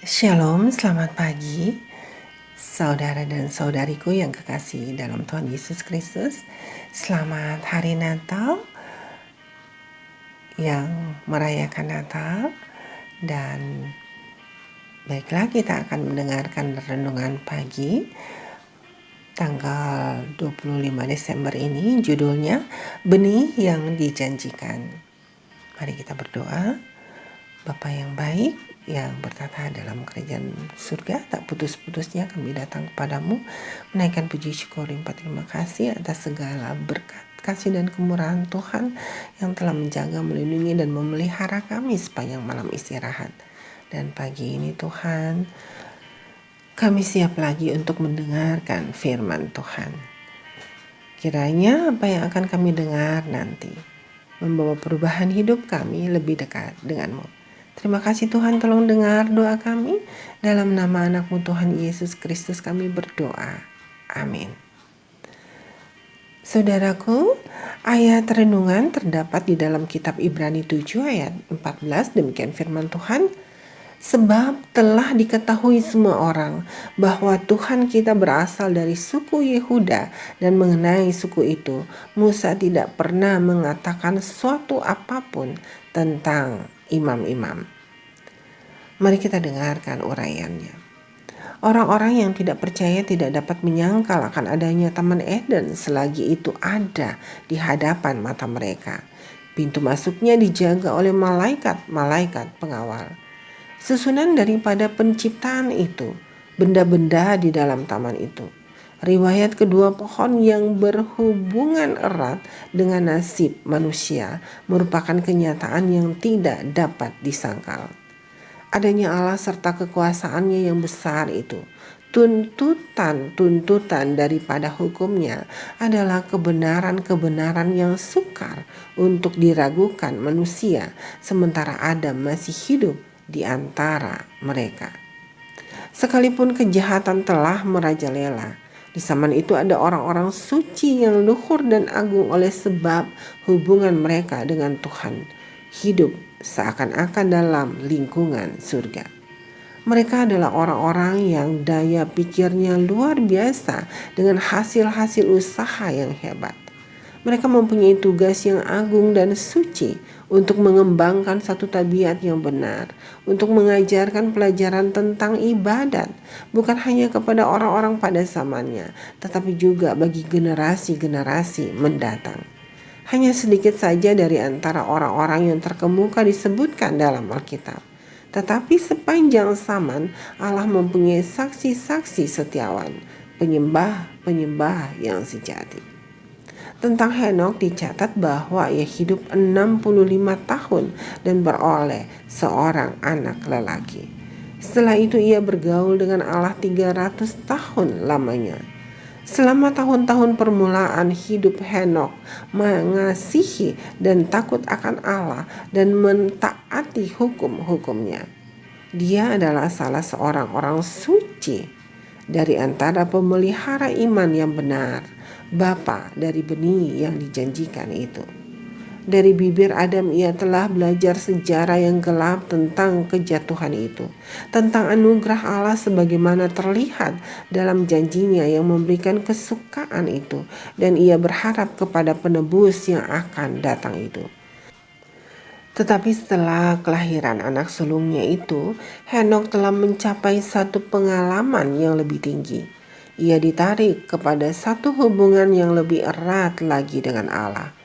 Shalom, selamat pagi saudara dan saudariku yang kekasih dalam Tuhan Yesus Kristus. Selamat hari Natal yang merayakan Natal. Dan baiklah, kita akan mendengarkan renungan pagi tanggal 25 Desember ini. Judulnya Benih yang Dijanjikan. Mari kita berdoa. Bapa yang baik, yang bertata dalam kerajaan surga, tak putus-putusnya kami datang kepadamu, menaikkan puji syukur limpah terima kasih atas segala berkat, kasih dan kemurahan Tuhan yang telah menjaga, melindungi dan memelihara kami sepanjang malam istirahat. Dan pagi ini Tuhan, kami siap lagi untuk mendengarkan firman Tuhan. Kiranya apa yang akan kami dengar nanti membawa perubahan hidup kami lebih dekat denganmu. Terima kasih Tuhan, tolong dengar doa kami. Dalam nama anak-Mu Tuhan Yesus Kristus kami berdoa. Amin. Saudaraku, ayat renungan terdapat di dalam kitab Ibrani 7 ayat 14. Demikian firman Tuhan. Sebab telah diketahui semua orang bahwa Tuhan kita berasal dari suku Yehuda, dan mengenai suku itu Musa tidak pernah mengatakan suatu apapun tentang imam-imam. Mari kita dengarkan uraiannya. Orang-orang yang tidak percaya tidak dapat menyangkal akan adanya Taman Eden selagi itu ada di hadapan mata mereka. Pintu masuknya dijaga oleh malaikat-malaikat pengawal. Susunan daripada penciptaan itu, benda-benda di dalam taman itu, riwayat kedua pohon yang berhubungan erat dengan nasib manusia merupakan kenyataan yang tidak dapat disangkal. Adanya Allah serta kekuasaannya yang besar itu, tuntutan daripada hukumnya adalah kebenaran-kebenaran yang sukar untuk diragukan manusia, sementara Adam masih hidup di antara mereka. Sekalipun kejahatan telah merajalela, di zaman itu ada orang-orang suci yang luhur dan agung oleh sebab hubungan mereka dengan Tuhan, hidup seakan-akan dalam lingkungan surga. Mereka adalah orang-orang yang daya pikirnya luar biasa dengan hasil-hasil usaha yang hebat. Mereka mempunyai tugas yang agung dan suci untuk mengembangkan satu tabiat yang benar, untuk mengajarkan pelajaran tentang ibadat, bukan hanya kepada orang-orang pada zamannya, tetapi juga bagi generasi-generasi mendatang. Hanya sedikit saja dari antara orang-orang yang terkemuka disebutkan dalam Alkitab. Tetapi sepanjang zaman Allah mempunyai saksi-saksi setiawan, penyembah-penyembah yang sejati. Tentang Henokh dicatat bahwa ia hidup 65 tahun dan beroleh seorang anak lelaki. Setelah itu ia bergaul dengan Allah 300 tahun lamanya. Selama tahun-tahun permulaan hidup Henokh mengasihi dan takut akan Allah dan mentaati hukum-hukumnya. Dia adalah salah seorang orang suci dari antara pemelihara iman yang benar, bapa dari benih yang dijanjikan itu. Dari bibir Adam ia telah belajar sejarah yang gelap tentang kejatuhan itu, tentang anugerah Allah sebagaimana terlihat dalam janjinya yang memberikan kesukaan itu, dan ia berharap kepada penebus yang akan datang itu. Tetapi setelah kelahiran anak sulungnya itu, Henokh telah mencapai satu pengalaman yang lebih tinggi. Ia ditarik kepada satu hubungan yang lebih erat lagi dengan Allah.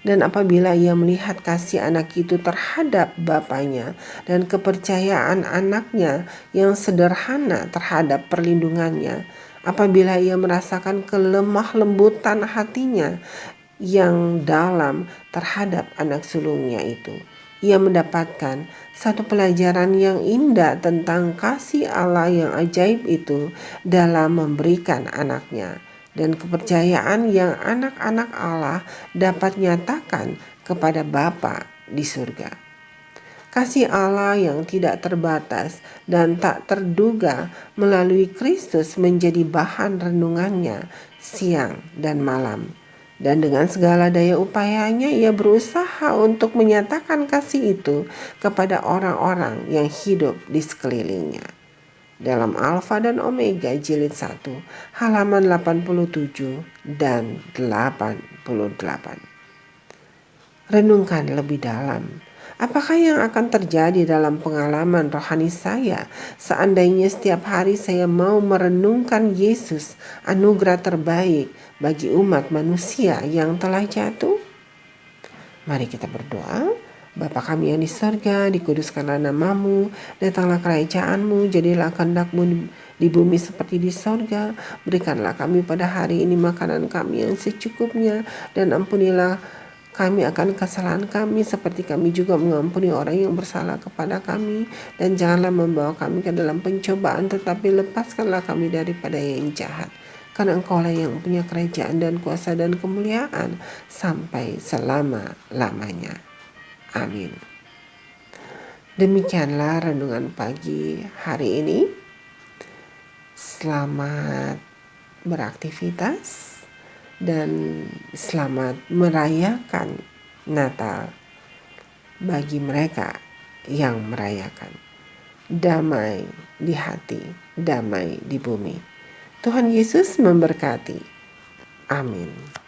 Dan apabila ia melihat kasih anak itu terhadap bapaknya dan kepercayaan anaknya yang sederhana terhadap perlindungannya, apabila ia merasakan kelemah lembutan hatinya yang dalam terhadap anak sulungnya itu, ia mendapatkan satu pelajaran yang indah tentang kasih Allah yang ajaib itu dalam memberikan anaknya, dan kepercayaan yang anak-anak Allah dapat nyatakan kepada Bapa di surga. Kasih Allah yang tidak terbatas dan tak terduga melalui Kristus menjadi bahan renungannya siang dan malam. Dan dengan segala daya upayanya ia berusaha untuk menyatakan kasih itu kepada orang-orang yang hidup di sekelilingnya. dalam Alfa dan Omega jilid 1 halaman 87 dan 88. Renungkan lebih dalam. Apakah yang akan terjadi dalam pengalaman rohani saya seandainya setiap hari saya mau merenungkan Yesus, anugerah terbaik bagi umat manusia yang telah jatuh? Mari kita berdoa. Bapa kami yang di sorga, dikuduskanlah namamu, datanglah kerajaanmu, jadilah kehendakmu di bumi seperti di sorga. Berikanlah kami pada hari ini makanan kami yang secukupnya, dan ampunilah kami akan kesalahan kami seperti kami juga mengampuni orang yang bersalah kepada kami. Dan janganlah membawa kami ke dalam pencobaan, tetapi lepaskanlah kami daripada yang jahat. Karena Engkaulah yang punya kerajaan dan kuasa dan kemuliaan sampai selama-lamanya. Amin. Demikianlah renungan pagi hari ini. Selamat beraktivitas dan selamat merayakan Natal bagi mereka yang merayakan. Damai di hati, damai di bumi. Tuhan Yesus memberkati. Amin.